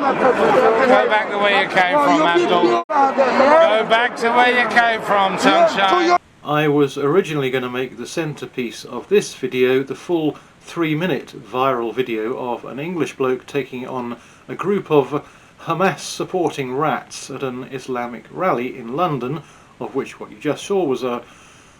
Go back the way you came from, Abdul. Go back to where you came from, sunshine. I was originally going to make the centrepiece of this video the full 3-minute viral video of an English bloke taking on a group of Hamas supporting rats at an Islamic rally in London, of which what you just saw was a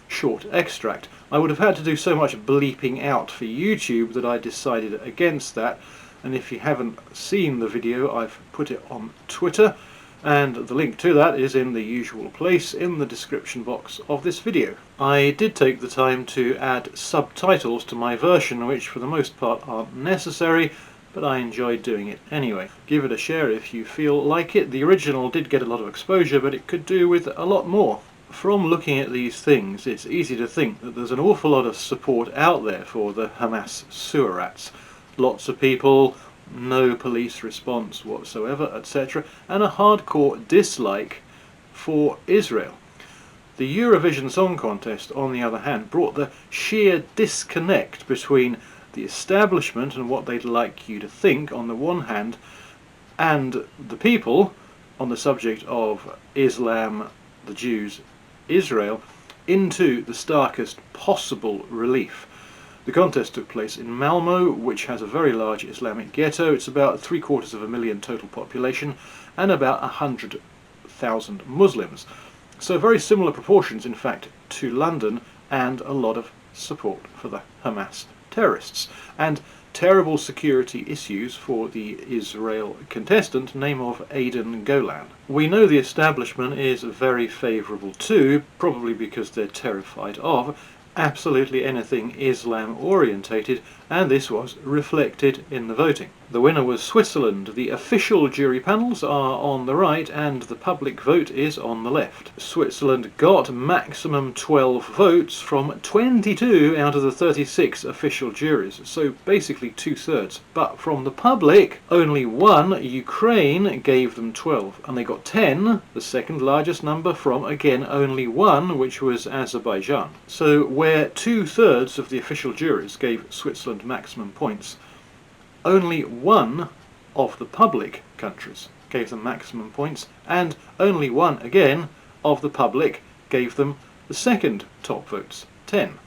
short extract. I would have had to do so much bleeping out for YouTube that I decided against that, and if you haven't seen the video, I've put it on Twitter, and the link to that is in the usual place in the description box of this video. I did take the time to add subtitles to my version, which for the most part aren't necessary, but I enjoyed doing it anyway. Give it a share if you feel like it. The original did get a lot of exposure, but it could do with a lot more. From looking at these things, it's easy to think that there's an awful lot of support out there for the Hamas sewer rats. Lots of people, no police response whatsoever, etc., and a hardcore dislike for Israel. The Eurovision Song Contest, on the other hand, brought the sheer disconnect between the establishment and what they'd like you to think on the one hand, and the people on the subject of Islam, the Jews, Israel, into the starkest possible relief. The contest took place in Malmo, which has a very large Islamic ghetto. It's about 750,000 total population and about 100,000 Muslims. So very similar proportions, in fact, to London, and a lot of support for the Hamas terrorists, and terrible security issues for the Israel contestant, name of Aidan Golan. We know the establishment is very favourable to, probably because they're terrified of, absolutely anything Islam orientated, and this was reflected in the voting. The winner was Switzerland. The official jury panels are on the right and the public vote is on the left. Switzerland got maximum 12 votes from 22 out of the 36 official juries, so basically 2/3. But from the public, only one, Ukraine, gave them 12, and they got 10, the second largest number, from again only one, which was Azerbaijan. So where 2/3 of the official juries gave Switzerland maximum points, only one of the public countries gave them maximum points, and only one again of the public gave them the second top votes, 10.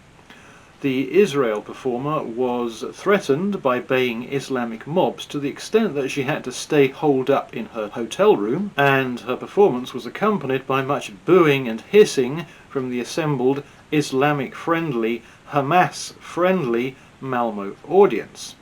The Israel performer was threatened by baying Islamic mobs to the extent that she had to stay holed up in her hotel room, and her performance was accompanied by much booing and hissing from the assembled Islamic-friendly, Hamas-friendly Malmo audience.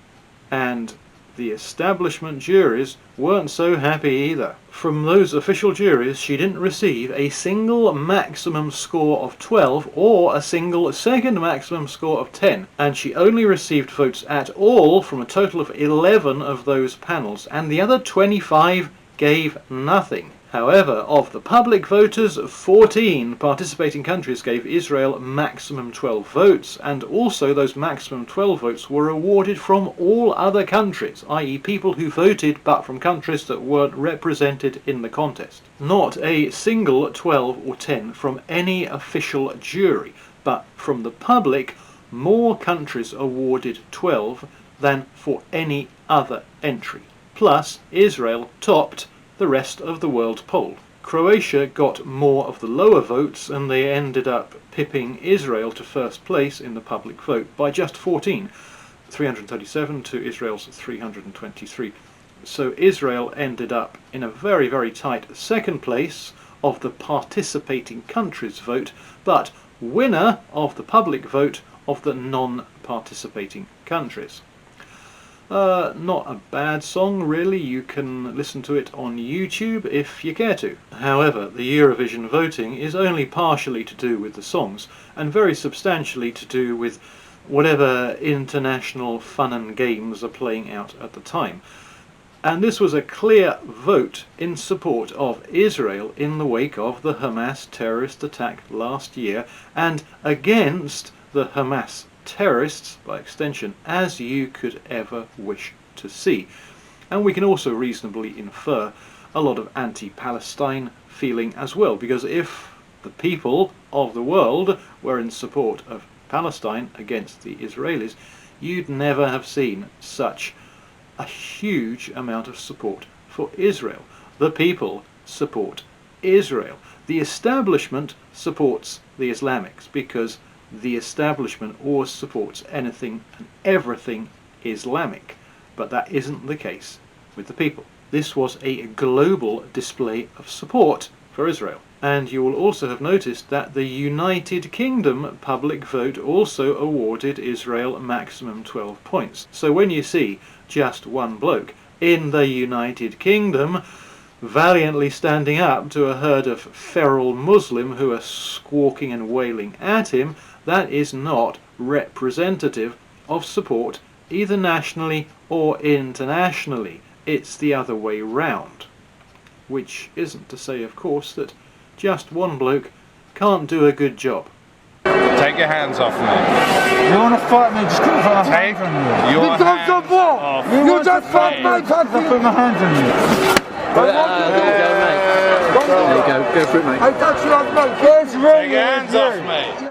And the establishment juries weren't so happy either. From those official juries, she didn't receive a single maximum score of 12 or a single second maximum score of 10, and she only received votes at all from a total of 11 of those panels, and the other 25 gave nothing. However, of the public voters, 14 participating countries gave Israel maximum 12 votes, and also those maximum 12 votes were awarded from all other countries, i.e. people who voted but from countries that weren't represented in the contest. Not a single 12 or 10 from any official jury, but from the public, more countries awarded 12 than for any other entry. Plus, Israel topped the rest of the world poll. Croatia got more of the lower votes, and they ended up pipping Israel to first place in the public vote by just 14, 337 to Israel's 323. So Israel ended up in a very, very tight second place of the participating countries' vote, but winner of the public vote of the non-participating countries. Not a bad song really. You can listen to it on YouTube if you care to. However, the Eurovision voting is only partially to do with the songs, and very substantially to do with whatever international fun and games are playing out at the time. And this was a clear vote in support of Israel in the wake of the Hamas terrorist attack last year, and against the Hamas terrorists, by extension, as you could ever wish to see. And we can also reasonably infer a lot of anti-Palestine feeling as well, because if the people of the world were in support of Palestine against the Israelis, you'd never have seen such a huge amount of support for Israel. The people support Israel. The establishment supports the Islamics because the establishment always supports anything and everything Islamic. But that isn't the case with the people. This was a global display of support for Israel. And you will also have noticed that the United Kingdom public vote also awarded Israel maximum 12 points. So when you see just one bloke in the United Kingdom valiantly standing up to a herd of feral Muslim who are squawking and wailing at him, that is not representative of support either nationally or internationally. It's the other way round. Which isn't to say, of course, that just one bloke can't do a good job. Take your hands off me. You want to fight me? Just put my Take hands on you. your Because hands of what? off You just fight me. my country. Put my hands on you. There you go, mate. There you go. Go for it, mate. I touch you on my face. Take your hands off me.